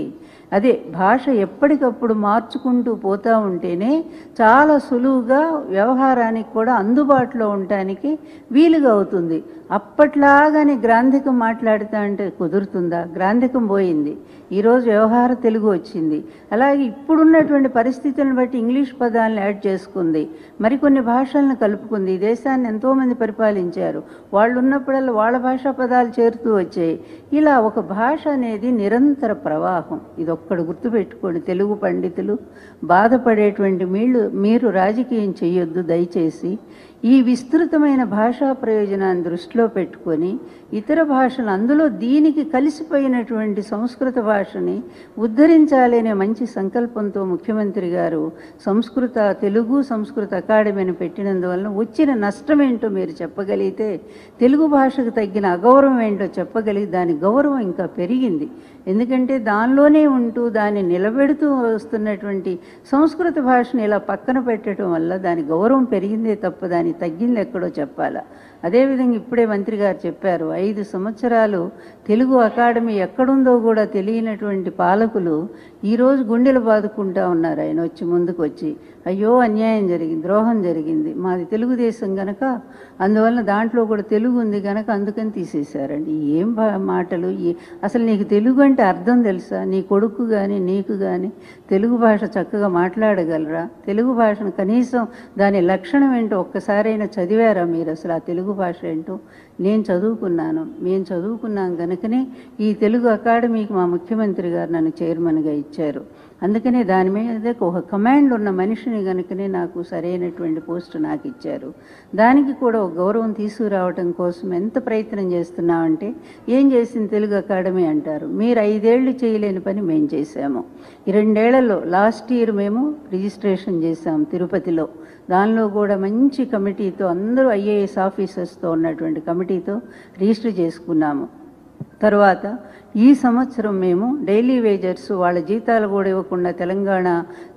అదే భాష ఎప్పటికప్పుడు మార్చుకుంటూ పోతూ ఉంటేనే చాలా సులువుగా వ్యవహారానికి కూడా అందుబాటులో ఉండటానికి వీలుగా అవుతుంది. అప్పట్లాగానే గ్రాంధికం మాట్లాడుతా అంటే కుదురుతుందా? గ్రాంధికం పోయింది, ఈరోజు వ్యవహార తెలుగు వచ్చింది. అలాగే ఇప్పుడున్నటువంటి పరిస్థితులను బట్టి ఇంగ్లీష్ పదాలను యాడ్ చేసుకుంది, మరికొన్ని భాషలను కలుపుకుంది. ఈ దేశాన్ని ఎంతోమంది పరిపాలించారు, వాళ్ళు ఉన్నప్పుడల్లా వాళ్ళ భాషా పదాలు చేరుతూ వచ్చాయి. ఇలా ఒక భాష అనేది నిరంతర ప్రవాహం. ఇది ఒక్కడు గుర్తుపెట్టుకోండి. తెలుగు పండితులు బాధపడేటువంటి మీరు రాజకీయం చేయొద్దు దయచేసి. ఈ విస్తృతమైన భాషా ప్రయోజనాన్ని దృష్టిలో పెట్టుకొని ఇతర భాషలు, అందులో దీనికి కలిసిపోయినటువంటి సంస్కృత భాషని ఉద్ధరించాలనే మంచి సంకల్పంతో ముఖ్యమంత్రి గారు తెలుగు సంస్కృత అకాడమీని పెట్టినందువలన వచ్చిన నష్టం ఏంటో మీరు చెప్పగలిగితే, తెలుగు భాషకు తగ్గిన అగౌరవం ఏంటో చెప్పగలిగి దాని గౌరవం ఇంకా పెరిగింది. ఎందుకంటే దానిలోనే ఉంటూ దాన్ని నిలబెడుతూ వస్తున్నటువంటి సంస్కృత భాషను ఇలా పక్కన పెట్టడం వల్ల దాని గౌరవం పెరిగిందే తప్ప దాని తగ్గింది ఎక్కడో చెప్పాలా. అదేవిధంగా ఇప్పుడే మంత్రి గారు చెప్పారు, 5 సంవత్సరాలు తెలుగు అకాడమీ ఎక్కడుందో కూడా తెలియనటువంటి పాలకులు ఈరోజు గుండెలు బాదుకుంటా ఉన్నారు. ఆయన వచ్చి ముందుకు వచ్చి, అయ్యో అన్యాయం జరిగింది, ద్రోహం జరిగింది, మాది తెలుగుదేశం గనక అందువల్ల దాంట్లో కూడా తెలుగు ఉంది కనుక అందుకని తీసేశారండి. ఏం మాటలు! అసలు నీకు తెలుగు అంటే అర్థం తెలుసా? నీ కొడుకు కానీ నీకు కానీ తెలుగు భాష చక్కగా మాట్లాడగలరా? తెలుగు భాషను కనీసం దాని లక్షణం ఏంటో ఒక్కసారైనా చదివారా మీరు? అసలు ఆ తెలుగు భాష ఏంటో నేను చదువుకున్నాను, మేము చదువుకున్నాం కనుకనే ఈ తెలుగు అకాడమీకి మా ముఖ్యమంత్రి గారు నన్ను చైర్మన్గా ఇచ్చారు. అందుకనే దాని మీద ఒక కమాండ్ ఉన్న మనిషిని కనుకనే నాకు సరైనటువంటి పోస్ట్ నాకు ఇచ్చారు. దానికి కూడా ఒక గౌరవం తీసుకురావటం కోసం ఎంత ప్రయత్నం చేస్తున్నామంటే, ఏం చేసింది తెలుగు అకాడమీ అంటారు. మీరు 5 ఏళ్ళు చేయలేని పని మేము చేశాము. ఈ 2 ఏళ్లలో లాస్ట్ ఇయర్ మేము రిజిస్ట్రేషన్ చేశాము తిరుపతిలో. దానిలో కూడా మంచి కమిటీతో, అందరూ ఐఏఎస్ ఆఫీసర్స్తో ఉన్నటువంటి కమిటీతో రిజిస్టర్ చేసుకున్నాము. తర్వాత ఈ సంవత్సరం మేము డైలీ వేజర్స్ వాళ్ళ జీతాలు కూడా ఇవ్వకుండా తెలంగాణ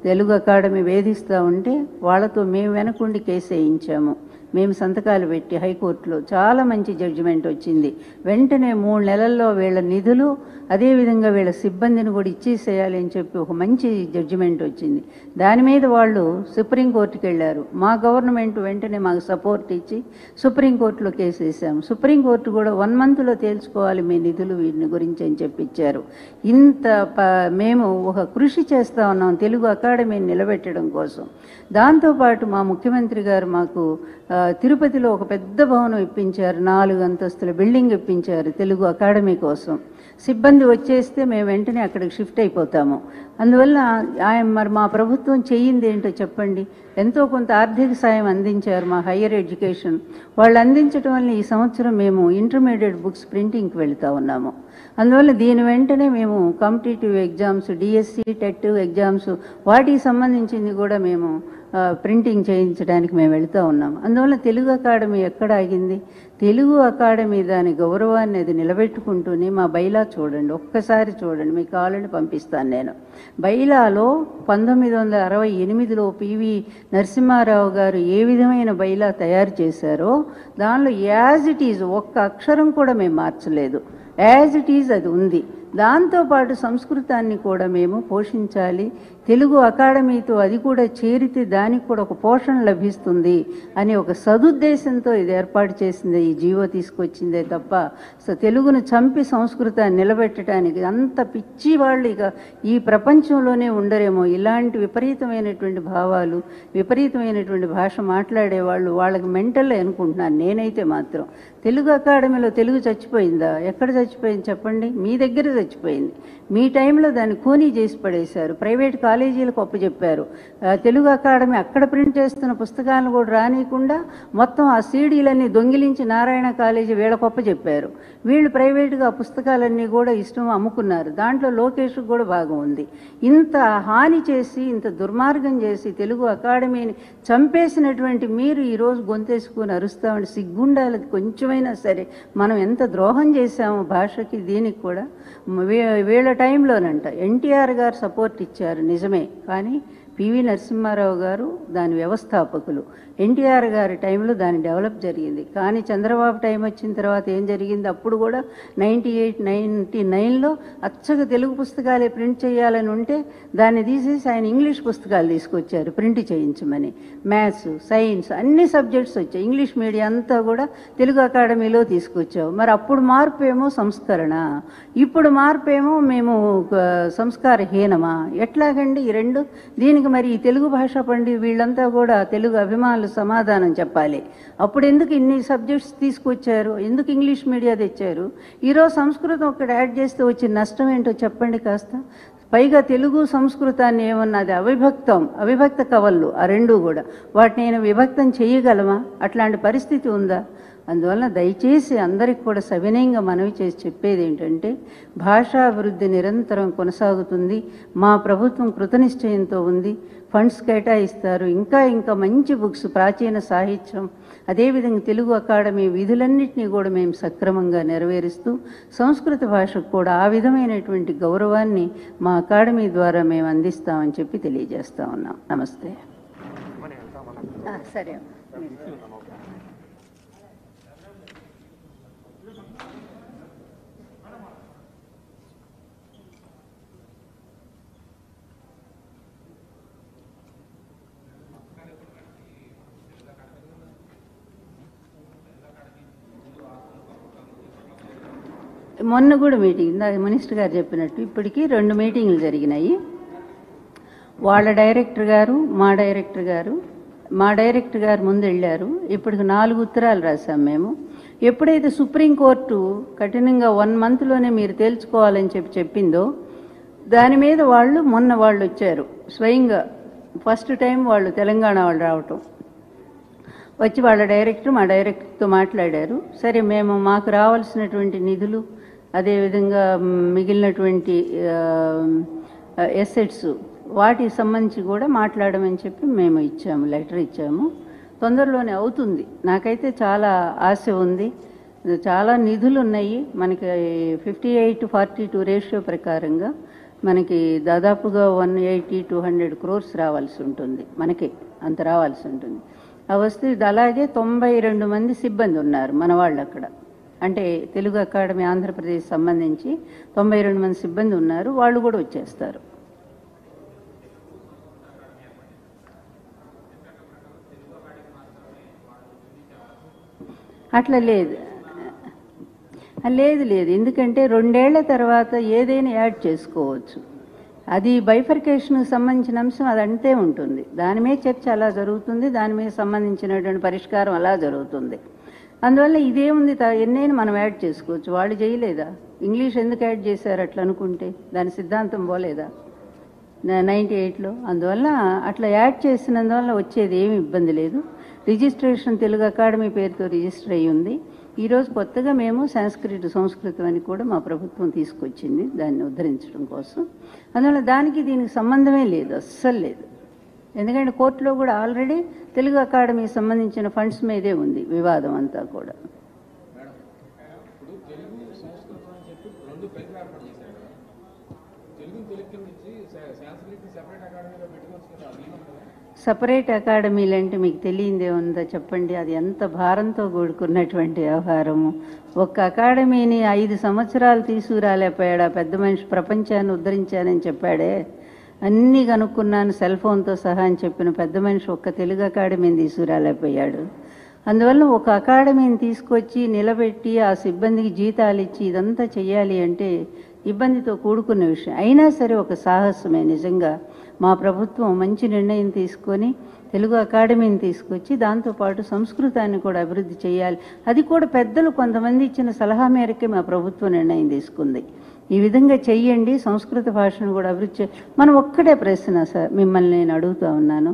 తెలుగు అకాడమీ వేధిస్తూ ఉంటే వాళ్ళతో మేము వెనకుండి కేసు వేయించాము. మేము సంతకాలు పెట్టి హైకోర్టులో చాలా మంచి జడ్జిమెంట్ వచ్చింది. వెంటనే 3 నెలల్లో వీళ్ళ నిధులు అదేవిధంగా వీళ్ళ సిబ్బందిని కూడా ఇచ్చేసేయాలి అని చెప్పి ఒక మంచి జడ్జిమెంట్ వచ్చింది. దాని మీద వాళ్ళు సుప్రీంకోర్టుకి వెళ్ళారు. మా గవర్నమెంట్ వెంటనే మాకు సపోర్ట్ ఇచ్చి సుప్రీంకోర్టులో కేసు వేసాము. సుప్రీంకోర్టు కూడా 1 మంత్లో తేల్చుకోవాలి మీ నిధులు వీటిని గురించి అని చెప్పించారు. ఇంత మేము ఒక కృషి చేస్తూ ఉన్నాం తెలుగు అకాడమీని నిలబెట్టడం కోసం. దాంతోపాటు మా ముఖ్యమంత్రి గారు మాకు తిరుపతిలో ఒక పెద్ద భవనం ఇప్పించారు, 4 అంతస్తుల బిల్డింగ్ ఇప్పించారు తెలుగు అకాడమీ కోసం. సిబ్బంది వచ్చేస్తే మేము వెంటనే అక్కడికి షిఫ్ట్ అయిపోతాము. అందువల్ల మరి మా ప్రభుత్వం చెయ్యింది ఏంటో చెప్పండి. ఎంతో కొంత ఆర్థిక సాయం అందించారు మా హయ్యర్ ఎడ్యుకేషన్. వాళ్ళు అందించడం వల్ల ఈ సంవత్సరం మేము ఇంటర్మీడియట్ బుక్స్ ప్రింటింగ్కి వెళుతూ ఉన్నాము. అందువల్ల దీని వెంటనే మేము competitive exams, DSC, TET exams వాటికి సంబంధించింది కూడా మేము ప్రింటింగ్ చేయించడానికి మేము వెళుతూ ఉన్నాము. అందువల్ల తెలుగు అకాడమీ ఎక్కడ ఆగింది? తెలుగు అకాడమీ దాని గౌరవాన్ని అది నిలబెట్టుకుంటూనే మా బైలా చూడండి, ఒక్కసారి చూడండి, మీకు కావాలని పంపిస్తాను నేను. బైలాలో 1968లో పివి నరసింహారావు గారు ఏ విధమైన బైలా తయారు చేశారో దానిలో యాజ్ ఇట్ ఈజ్ ఒక్క అక్షరం కూడా మేము మార్చలేదు. యాజ్ ఇట్ ఈజ్ అది ఉంది. దాంతోపాటు సంస్కృతాన్ని కూడా మేము పోషించాలి, తెలుగు అకాడమీతో అది కూడా చేరితే దానికి కూడా ఒక పోషణ లభిస్తుంది అని ఒక సదుద్దేశంతో ఇది ఏర్పాటు చేసిందే, ఈ జీవో తీసుకొచ్చిందే తప్ప తెలుగును చంపి సంస్కృతాన్ని నిలబెట్టడానికి అంత పిచ్చి వాళ్ళు ఇక ఈ ప్రపంచంలోనే ఉండరేమో. ఇలాంటి విపరీతమైనటువంటి భావాలు, విపరీతమైనటువంటి భాష మాట్లాడేవాళ్ళు వాళ్ళకి మెంటల్ అనుకుంటున్నాను నేనైతే మాత్రం. తెలుగు అకాడమీలో తెలుగు చచ్చిపోయిందా? ఎక్కడ చచ్చిపోయింది చెప్పండి? మీ దగ్గర చచ్చిపోయింది. మీ టైంలో దాన్ని ఖూనీ చేసి పడేశారు, ప్రైవేట్ కాలేజీలకు అప్పచెప్పారు. తెలుగు అకాడమీ అక్కడ ప్రింట్ చేస్తున్న పుస్తకాలను కూడా రానియకుండా మొత్తం ఆ సీడీలన్నీ దొంగిలించి నారాయణ కాలేజీ వీళ్ళకు అప్పచెప్పారు. వీళ్ళు ప్రైవేటుగా ఆ పుస్తకాలన్నీ కూడా ఇష్టం అమ్ముకున్నారు. దాంట్లో లోకేష్కి కూడా భాగం ఉంది. ఇంత హాని చేసి, ఇంత దుర్మార్గం చేసి తెలుగు అకాడమీని చంపేసినటువంటి మీరు ఈరోజు గొంతేసుకుని అరుస్తామని సిగ్గుండాలి కొంచెమైనా సరే. మనం ఎంత ద్రోహం చేశాము భాషకి, దీనికి కూడా. వీళ్ళ టైంలోనంట ఎన్టీఆర్ గారు సపోర్ట్ ఇచ్చారు నిజమే, కానీ పివి నరసింహారావు గారు దాని వ్యవస్థాపకులు. ఎన్టీఆర్ గారి టైంలో దాన్ని డెవలప్ జరిగింది. కానీ చంద్రబాబు టైం వచ్చిన తర్వాత ఏం జరిగింది? అప్పుడు కూడా 98, 99లో అచ్చగా తెలుగు పుస్తకాలే ప్రింట్ చేయాలని ఉంటే దాన్ని తీసేసి ఆయన ఇంగ్లీష్ పుస్తకాలు తీసుకొచ్చారు ప్రింట్ చేయించమని. మ్యాథ్స్, సైన్స్ అన్ని సబ్జెక్ట్స్ వచ్చాయి. ఇంగ్లీష్ మీడియం అంతా కూడా తెలుగు అకాడమీలో తీసుకొచ్చావు. మరి అప్పుడు మార్పు ఏమో సంస్కరణ, ఇప్పుడు మార్పు ఏమో మేము సంస్కారహీనమా? ఎట్లాగండి ఈ రెండు? దీనికి మరి ఈ తెలుగు భాషా పండితులు వీళ్ళంతా కూడా తెలుగు అభిమానులు సమాధానం చెప్పాలి. అప్పుడు ఎందుకు ఇన్ని సబ్జెక్ట్స్ తీసుకొచ్చారు? ఎందుకు ఇంగ్లీష్ మీడియా తెచ్చారు? ఈరోజు సంస్కృతం ఒక్కటి యాడ్ చేస్తే వచ్చిన నష్టం ఏంటో చెప్పండి కాస్త. పైగా తెలుగు సంస్కృతాన్ని ఏమన్నది అవిభక్త కవళ్ళు ఆ రెండూ కూడా. వాటిని నేను విభక్తం చేయగలమా? అట్లాంటి పరిస్థితి ఉందా? అందువలన దయచేసి అందరికి కూడా సవినయంగా మనవి చేసి చెప్పేది ఏంటంటే, భాషాభివృద్ధి నిరంతరం కొనసాగుతుంది. మా ప్రభుత్వం కృతనిశ్చయంతో ఉంది. ఫండ్స్ కేటాయిస్తారు. ఇంకా మంచి బుక్స్, ప్రాచీన సాహిత్యం, అదేవిధంగా తెలుగు అకాడమీ విధులన్నింటినీ కూడా మేము సక్రమంగా నెరవేరుస్తూ సంస్కృత భాషకు కూడా ఆ విధమైనటువంటి గౌరవాన్ని మా అకాడమీ ద్వారా మేము అందిస్తామని చెప్పి తెలియజేస్తా ఉన్నాం. నమస్తే. సరే. మొన్న కూడా మీటింగ్, ఇందాక మినిస్టర్ గారు చెప్పినట్టు ఇప్పటికీ 2 మీటింగ్లు జరిగినాయి. వాళ్ళ డైరెక్టర్ గారు, మా డైరెక్టర్ గారు ముందు వెళ్ళారు. ఇప్పటికి 4 ఉత్తరాలు రాసాం మేము. ఎప్పుడైతే సుప్రీంకోర్టు కఠినంగా 1 మంత్లోనే మీరు తేల్చుకోవాలని చెప్పిందో దాని మీద మొన్న వాళ్ళు వచ్చారు స్వయంగా. ఫస్ట్ టైం వాళ్ళు తెలంగాణ వాళ్ళు రావటం, వచ్చి వాళ్ళ మా డైరెక్టర్తో మాట్లాడారు. సరే, మేము మాకు రావాల్సినటువంటి నిధులు అదేవిధంగా మిగిలినటువంటి ఎసెట్స్ వాటికి సంబంధించి కూడా మాట్లాడమని చెప్పి మేము ఇచ్చాము, లెటర్ ఇచ్చాము. తొందరలోనే అవుతుంది. నాకైతే చాలా ఆశ ఉంది. చాలా నిధులు ఉన్నాయి మనకి. 58-42 రేషియో ప్రకారంగా మనకి దాదాపుగా 180-200 crores రావాల్సి ఉంటుంది. మనకి అంత రావాల్సి ఉంటుంది. ఆ వస్తే అలాగే 92 మంది సిబ్బంది ఉన్నారు మన వాళ్ళు అక్కడ. అంటే తెలుగు అకాడమీ ఆంధ్రప్రదేశ్ సంబంధించి 92 మంది సిబ్బంది ఉన్నారు. వాళ్ళు కూడా వచ్చేస్తారు. అట్లా లేదు లేదు. ఎందుకంటే 2 ఏళ్ల తర్వాత ఏదైనా యాడ్ చేసుకోవచ్చు. అది బైఫర్కేషన్కి సంబంధించిన అంశం అదంతే ఉంటుంది. దాని మీద చర్చ అలా జరుగుతుంది, దాని మీద సంబంధించినటువంటి పరిష్కారం అలా జరుగుతుంది. అందువల్ల ఇదేముంది, ఎన్నైనా మనం యాడ్ చేసుకోవచ్చు. వాళ్ళు చేయలేదా? ఇంగ్లీష్ ఎందుకు యాడ్ చేశారు అట్లా అనుకుంటే? దాని సిద్ధాంతం పోలేదా 98లో? అందువల్ల అట్లా యాడ్ చేసినందువల్ల వచ్చేది ఏమి ఇబ్బంది లేదు. రిజిస్ట్రేషన్ తెలుగు అకాడమీ పేరుతో రిజిస్టర్ అయ్యి ఉంది. ఈరోజు కొత్తగా మేము సంస్కృతం అని కూడా మా ప్రభుత్వం తీసుకొచ్చింది దాన్ని ఉద్ధరించడం కోసం. అందువల్ల దానికి దీనికి సంబంధమే లేదు, అస్సలు లేదు. ఎందుకంటే కోర్టులో కూడా ఆల్రెడీ తెలుగు అకాడమీకి సంబంధించిన ఫండ్స్ మీదే ఉంది వివాదం అంతా కూడా. సపరేట్ అకాడమీలు అంటే మీకు తెలియందే ఉందా చెప్పండి? అది ఎంత భారంతో కూడుకున్నటువంటి వ్యవహారము. ఒక్క అకాడమీని 5 సంవత్సరాలు తీసుకురాలేకపోయాడు ఆ పెద్ద మనిషి. ప్రపంచాన్ని ఉద్ధరించానని చెప్పాడే, అన్నీ కనుక్కున్నాను సెల్ ఫోన్తో సహా అని చెప్పిన పెద్ద మనిషి ఒక్క తెలుగు అకాడమీని తీసుకురాలేకపోయాడు. అందువల్ల ఒక అకాడమీని తీసుకొచ్చి నిలబెట్టి ఆ సిబ్బందికి జీతాలు ఇచ్చి ఇదంతా చెయ్యాలి అంటే ఇబ్బందితో కూడుకున్న విషయం. అయినా సరే ఒక సాహసమే నిజంగా. మా ప్రభుత్వం మంచి నిర్ణయం తీసుకొని తెలుగు అకాడమీని తీసుకొచ్చి దాంతోపాటు సంస్కృతాన్ని కూడా అభివృద్ధి చేయాలి. అది కూడా పెద్దలు కొంతమంది ఇచ్చిన సలహా మేరకే మా ప్రభుత్వం నిర్ణయం తీసుకుంది. ఈ విధంగా చెయ్యండి, సంస్కృత భాషను కూడా అభివృద్ధి మనం ఒక్కటే ప్రశ్న సార్ మిమ్మల్ని నేను అడుగుతూ ఉన్నాను.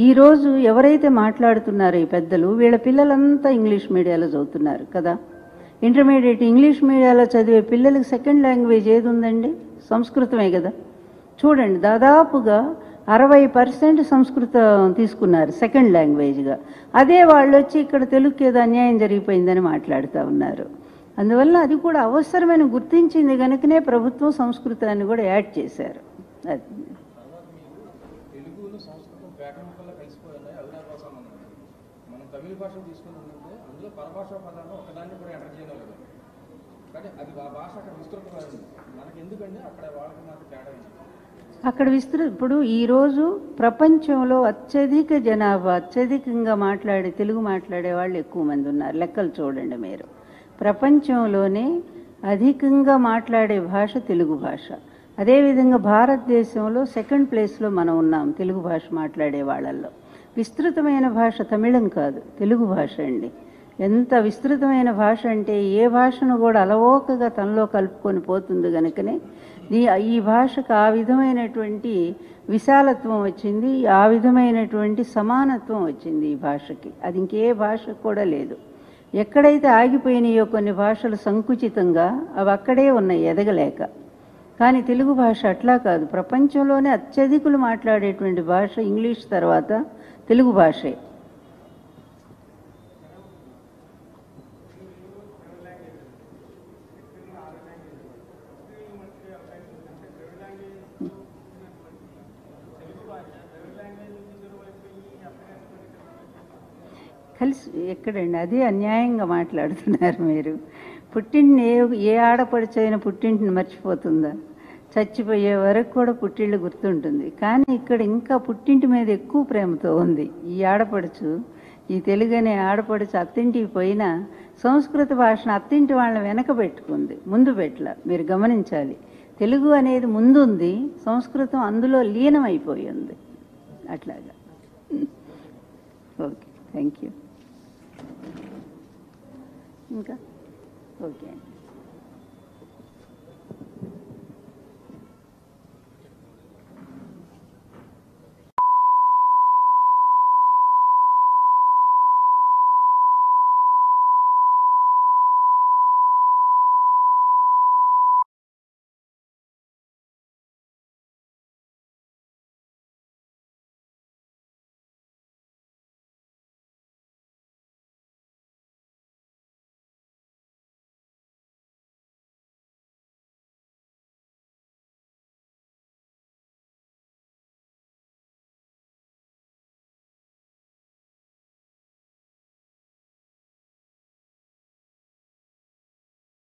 ఈరోజు ఎవరైతే మాట్లాడుతున్నారో ఈ పెద్దలు, వీళ్ళ పిల్లలంతా ఇంగ్లీష్ మీడియాలో చదువుతున్నారు కదా. ఇంటర్మీడియట్ ఇంగ్లీష్ మీడియాలో చదివే పిల్లలకి సెకండ్ లాంగ్వేజ్ ఏది ఉందండి? సంస్కృతమే కదా. చూడండి, దాదాపుగా 60% సంస్కృతం తీసుకున్నారు సెకండ్ లాంగ్వేజ్గా. అదే వాళ్ళు వచ్చి ఇక్కడ తెలుగుకి ఏదో అన్యాయం జరిగిపోయిందని మాట్లాడుతూ ఉన్నారు. అందువల్ల అది కూడా అవసరమైన గుర్తించింది కనుకనే ప్రభుత్వం సంస్కృతాన్ని కూడా యాడ్ చేశారు. అది అక్కడ ఇప్పుడు ఈరోజు ప్రపంచంలో అత్యధికంగా తెలుగు మాట్లాడే వాళ్ళు ఎక్కువ మంది ఉన్నారు. లెక్కలు చూడండి మీరు. ప్రపంచంలోనే అధికంగా మాట్లాడే భాష తెలుగు భాష. అదేవిధంగా భారతదేశంలో 2nd ప్లేస్లో మనం ఉన్నాం తెలుగు భాష మాట్లాడే వాళ్ళల్లో. విస్తృతమైన భాష తమిళం కాదు, తెలుగు భాష అండి. ఎంత విస్తృతమైన భాష అంటే ఏ భాషను కూడా అలవోకగా తనలో కలుపుకొని పోతుంది కనుకనే ఈ భాషకు ఆ విధమైనటువంటి విశాలత్వం వచ్చింది, ఆ విధమైనటువంటి సమానత్వం వచ్చింది ఈ భాషకి. అది ఇంకే భాషకు కూడా లేదు. ఎక్కడైతే ఆగిపోయినాయో కొన్ని భాషలు సంకుచితంగా అవి అక్కడే ఉన్నాయి ఎదగలేక. కానీ తెలుగు భాష అట్లా కాదు. ప్రపంచంలోనే అత్యధికులు మాట్లాడేటువంటి భాష ఇంగ్లీష్ తర్వాత తెలుగు భాషే. కలిసి ఎక్కడండి? అదే అన్యాయంగా మాట్లాడుతున్నారు మీరు. పుట్టింటిని ఏ ఆడపడుచైనా పుట్టింటిని మర్చిపోతుందా? చచ్చిపోయే వరకు కూడా పుట్టిళ్ళు గుర్తుంటుంది. కానీ ఇక్కడ ఇంకా పుట్టింటి మీద ఎక్కువ ప్రేమతో ఉంది ఈ ఆడపడుచు. ఈ తెలుగు అనే ఆడపడుచు అత్తింటికి పోయినా సంస్కృత భాషను అత్తింటి వాళ్ళని వెనక పెట్టుకుంది, ముందు పెట్టల. మీరు గమనించాలి, తెలుగు అనేది ముందుంది, సంస్కృతం అందులో లీనమైపోయి ఉంది. అట్లాగా. Okay, thank you. ఇంకా ఓకే అండి.